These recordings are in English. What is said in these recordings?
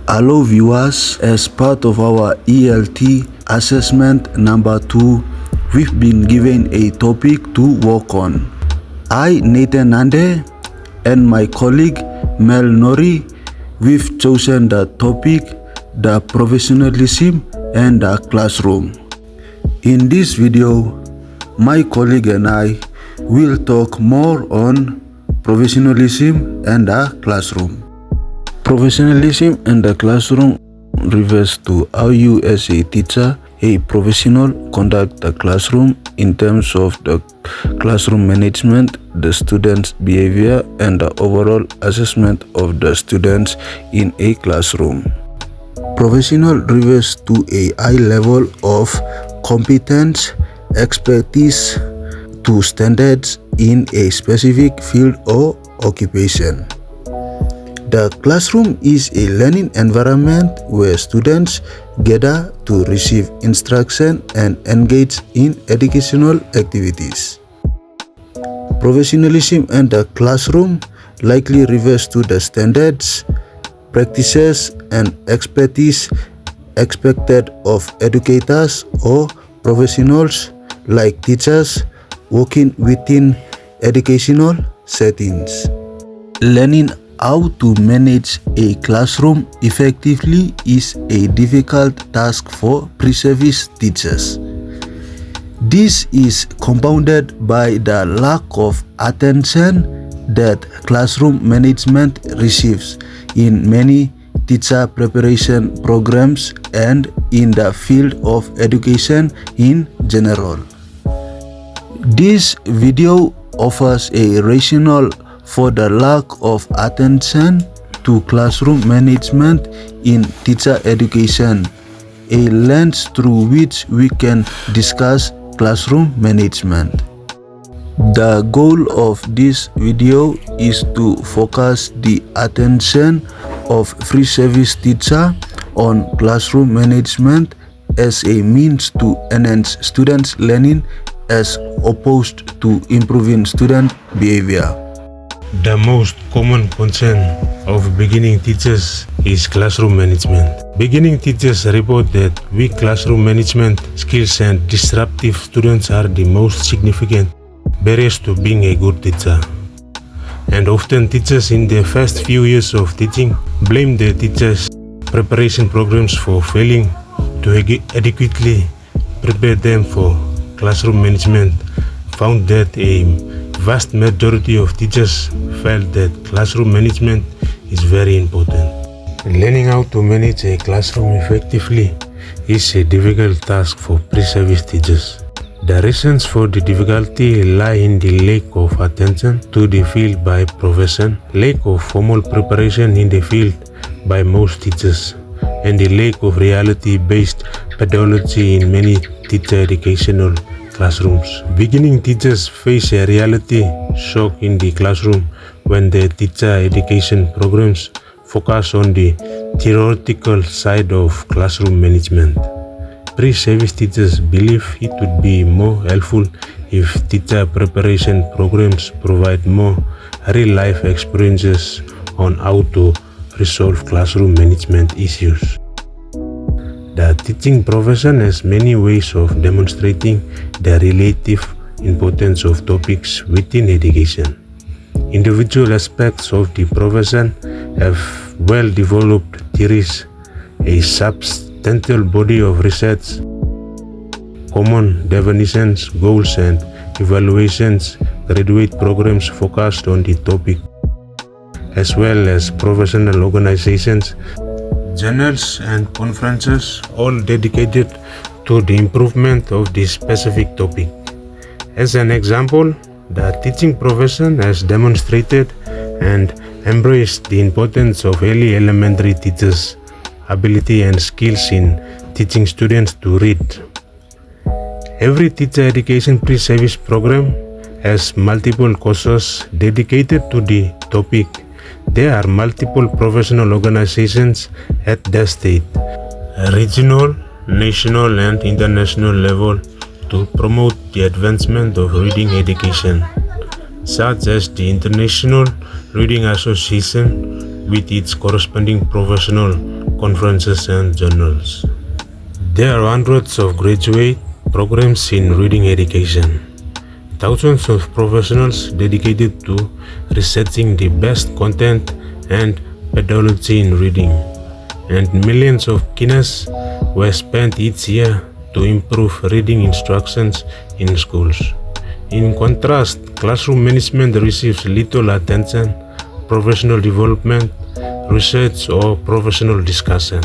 Hello viewers, as part of our ELT assessment number 2, we've been given a topic to work on. I, Nathan Nande, and my colleague Mel Nori, we've chosen the topic, the professionalism and the classroom. In this video, my colleague and I will talk more on professionalism and the classroom. Professionalism in the classroom refers to how you as a teacher, a professional, conduct the classroom in terms of the classroom management, the students' behavior, and the overall assessment of the students in a classroom. Professional refers to a high level of competence, expertise to standards in a specific field or occupation. The classroom is a learning environment where students gather to receive instruction and engage in educational activities. Professionalism in the classroom likely refers to the standards, practices, and expertise expected of educators or professionals like teachers working within educational settings. Learning how to manage a classroom effectively is a difficult task for pre-service teachers. This is compounded by the lack of attention that classroom management receives in many teacher preparation programs and in the field of education in general. This video offers a rationale for the lack of attention to classroom management in teacher education, a lens through which we can discuss classroom management. The goal of this video is to focus the attention of free service teacher on classroom management as a means to enhance students' learning as opposed to improving student behavior. The most common concern of beginning teachers is classroom management. Beginning teachers report that weak classroom management skills and disruptive students are the most significant barriers to being a good teacher. And often teachers in their first few years of teaching blame their teachers' preparation programs for failing to adequately prepare them for classroom management. Found that a vast majority of teachers felt that classroom management is very important. Learning how to manage a classroom effectively is a difficult task for pre-service teachers. The reasons for the difficulty lie in the lack of attention to the field by profession, lack of formal preparation in the field by most teachers, and the lack of reality-based pedagogy in many teacher educational classrooms. Beginning teachers face a reality shock in the classroom when their teacher education programs focus on the theoretical side of classroom management. Pre-service teachers believe it would be more helpful if teacher preparation programs provide more real-life experiences on how to resolve classroom management issues. The teaching profession has many ways of demonstrating the relative importance of topics within education. Individual aspects of the profession have well-developed theories, a substantial body of research, common definitions, goals, and evaluations. Graduate programs focused on the topic, as well as professional organizations, journals, and conferences, all dedicated to the improvement of the specific topic. As an example, the teaching profession has demonstrated and embraced the importance of early elementary teachers' ability and skills in teaching students to read. Every teacher education pre-service program has multiple courses dedicated to the topic. There are multiple professional organizations at the state, regional, national, and international level to promote the advancement of reading education, such as the International Reading Association with its corresponding professional conferences, and journals. There are hundreds of graduate programs in reading education, thousands of professionals dedicated to researching the best content and pedagogy in reading, and millions of guineas were spent each year to improve reading instructions in schools. In contrast, classroom management receives little attention, professional development, research, or professional discussion.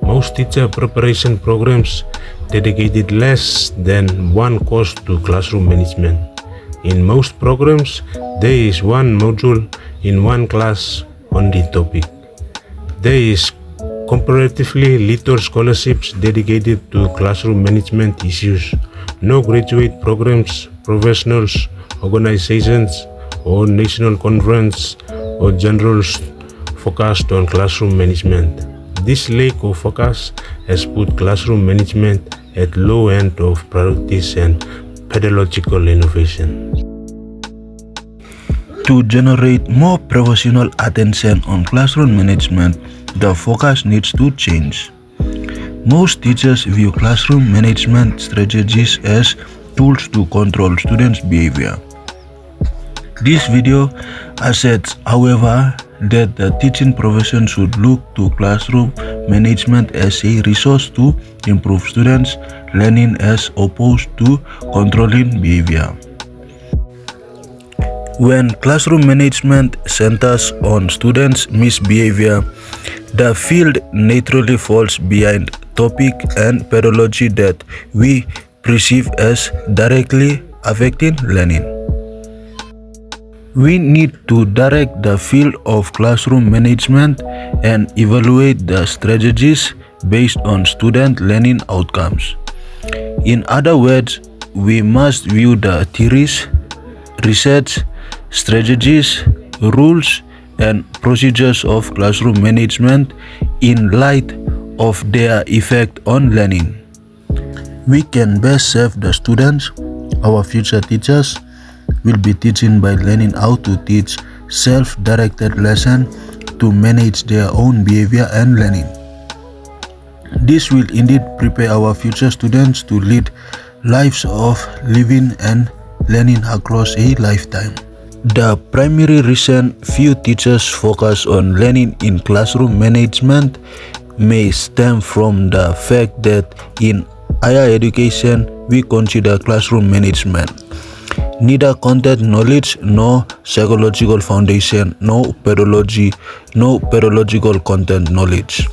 Most teacher preparation programs dedicated less than one course to classroom management. In most programs, there is one module in one class on the topic. There is comparatively little scholarships dedicated to classroom management issues. No graduate programs, professionals, organizations, or national conference or journals focused on classroom management. This lack of focus has put classroom management at low end of priorities and pedagogical innovation. To generate more professional attention on classroom management, the focus needs to change. Most teachers view classroom management strategies as tools to control students' behavior. This video asserts, however, that the teaching profession should look to classroom management as a resource to improve students' learning as opposed to controlling behavior. When classroom management centers on students' misbehavior, the field naturally falls behind topic and pedagogy that we perceive as directly affecting learning. We need to direct the field of classroom management and evaluate the strategies based on student learning outcomes. In other words, we must view the theories, research, strategies, rules, and procedures of classroom management in light of their effect on learning. We can best serve the students. Our future teachers will be teaching by learning how to teach self-directed lesson to manage their own behavior and learning. This will indeed prepare our future students to lead lives of living and learning across a lifetime. The primary reason few teachers focus on learning in classroom management may stem from the fact that in higher education we consider classroom management neither content knowledge nor psychological foundation, no pedagogy, no pedagogical content knowledge.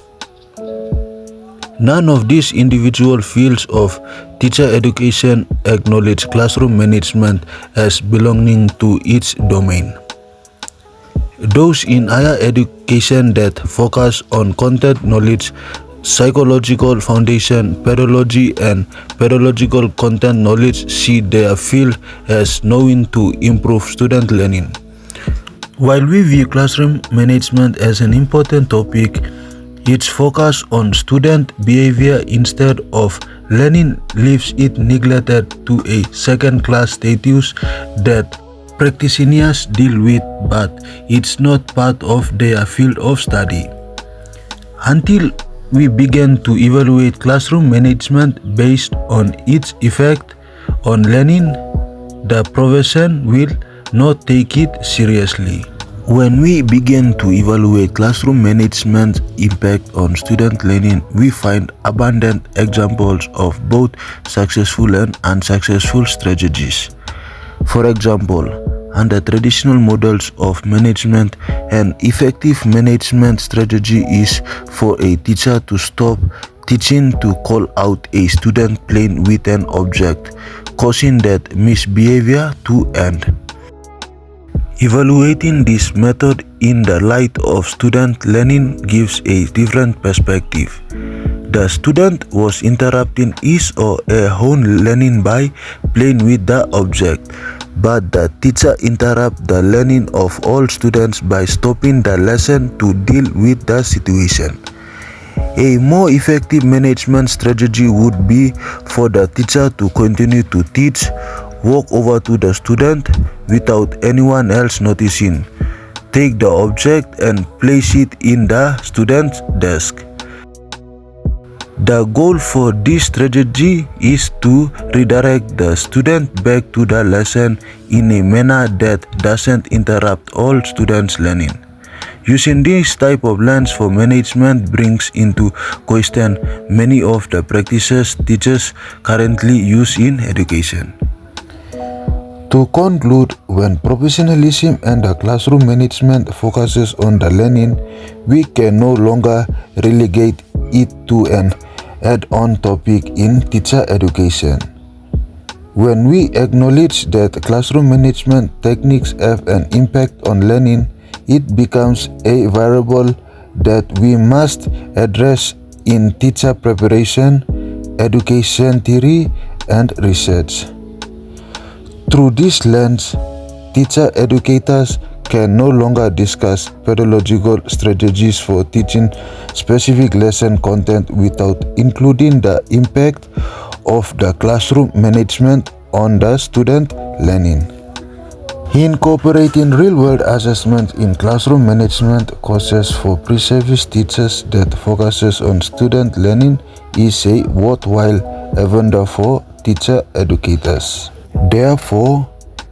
None of these individual fields of teacher education acknowledge classroom management as belonging to its domain. Those in higher education that focus on content knowledge, psychological foundation, pedagogy, and pedagogical content knowledge see their field as knowing to improve student learning. While we view classroom management as an important topic, its focus on student behavior instead of learning leaves it neglected to a second-class status that practitioners deal with, but it's not part of their field of study. Until we begin to evaluate classroom management based on its effect on learning, the profession will not take it seriously. When we begin to evaluate classroom management's impact on student learning, we find abundant examples of both successful and unsuccessful strategies. For example, under traditional models of management, an effective management strategy is for a teacher to stop teaching to call out a student playing with an object, causing that misbehavior to end. Evaluating this method in the light of student learning gives a different perspective. The student was interrupting his or her own learning by playing with the object, but the teacher interrupts the learning of all students by stopping the lesson to deal with the situation. A more effective management strategy would be for the teacher to continue to teach, walk over to the student without anyone else noticing, take the object and place it in the student's desk, The goal for this strategy is to redirect the student back to the lesson in a manner that doesn't interrupt all students' learning. Using this type of lens for management brings into question many of the practices teachers currently use in education. To conclude, when professionalism and the classroom management focuses on the learning, we can no longer relegate it to an add-on topic in teacher education. When we acknowledge that classroom management techniques have an impact on learning, it becomes a variable that we must address in teacher preparation, education theory, and research. Through this lens, teacher educators can no longer discuss pedagogical strategies for teaching specific lesson content without including the impact of the classroom management on the student learning. Incorporating real-world assessment in classroom management courses for pre-service teachers that focuses on student learning is a worthwhile endeavor for teacher educators. Therefore,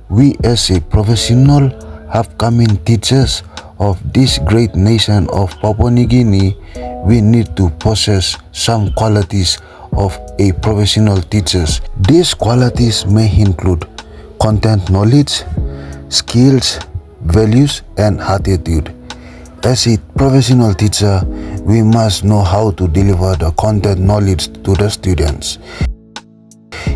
we as a professional upcoming teachers of this great nation of Papua New Guinea, we need to possess some qualities of a professional teachers. These qualities may include content knowledge, skills, values, and attitude. As a professional teacher, we must know how to deliver the content knowledge to the students.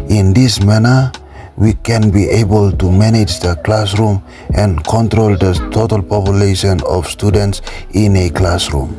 In this manner, we can be able to manage the classroom and control the total population of students in a classroom.